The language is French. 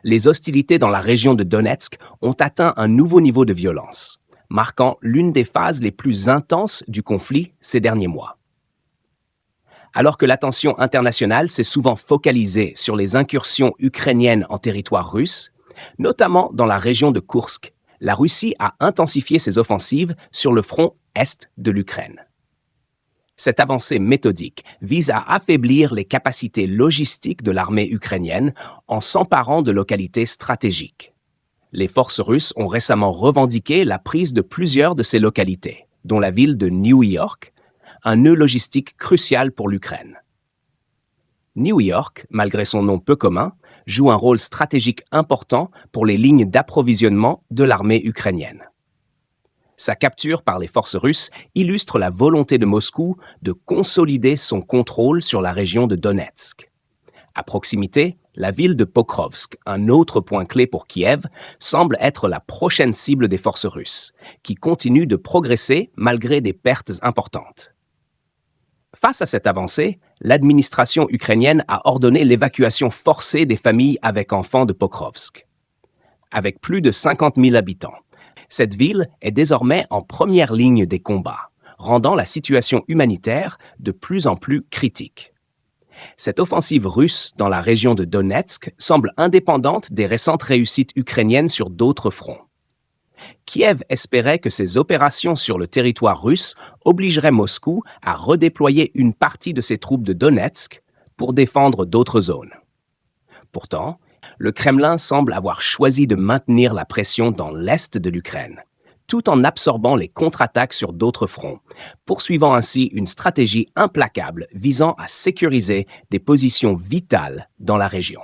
les hostilités dans la région de Donetsk ont atteint un nouveau niveau de violence, marquant l'une des phases les plus intenses du conflit ces derniers mois. Alors que l'attention internationale s'est souvent focalisée sur les incursions ukrainiennes en territoire russe, notamment dans la région de Koursk, la Russie a intensifié ses offensives sur le front est de l'Ukraine. Cette avancée méthodique vise à affaiblir les capacités logistiques de l'armée ukrainienne en s'emparant de localités stratégiques. Les forces russes ont récemment revendiqué la prise de plusieurs de ces localités, dont la ville de New York, un nœud logistique crucial pour l'Ukraine. New York, malgré son nom peu commun, joue un rôle stratégique important pour les lignes d'approvisionnement de l'armée ukrainienne. Sa capture par les forces russes illustre la volonté de Moscou de consolider son contrôle sur la région de Donetsk. À proximité, la ville de Pokrovsk, un autre point clé pour Kiev, semble être la prochaine cible des forces russes, qui continuent de progresser malgré des pertes importantes. Face à cette avancée, l'administration ukrainienne a ordonné l'évacuation forcée des familles avec enfants de Pokrovsk. Avec plus de 50 000 habitants, cette ville est désormais en première ligne des combats, rendant la situation humanitaire de plus en plus critique. Cette offensive russe dans la région de Donetsk semble indépendante des récentes réussites ukrainiennes sur d'autres fronts. Kiev espérait que ces opérations sur le territoire russe obligeraient Moscou à redéployer une partie de ses troupes de Donetsk pour défendre d'autres zones. Pourtant, le Kremlin semble avoir choisi de maintenir la pression dans l'est de l'Ukraine, tout en absorbant les contre-attaques sur d'autres fronts, poursuivant ainsi une stratégie implacable visant à sécuriser des positions vitales dans la région.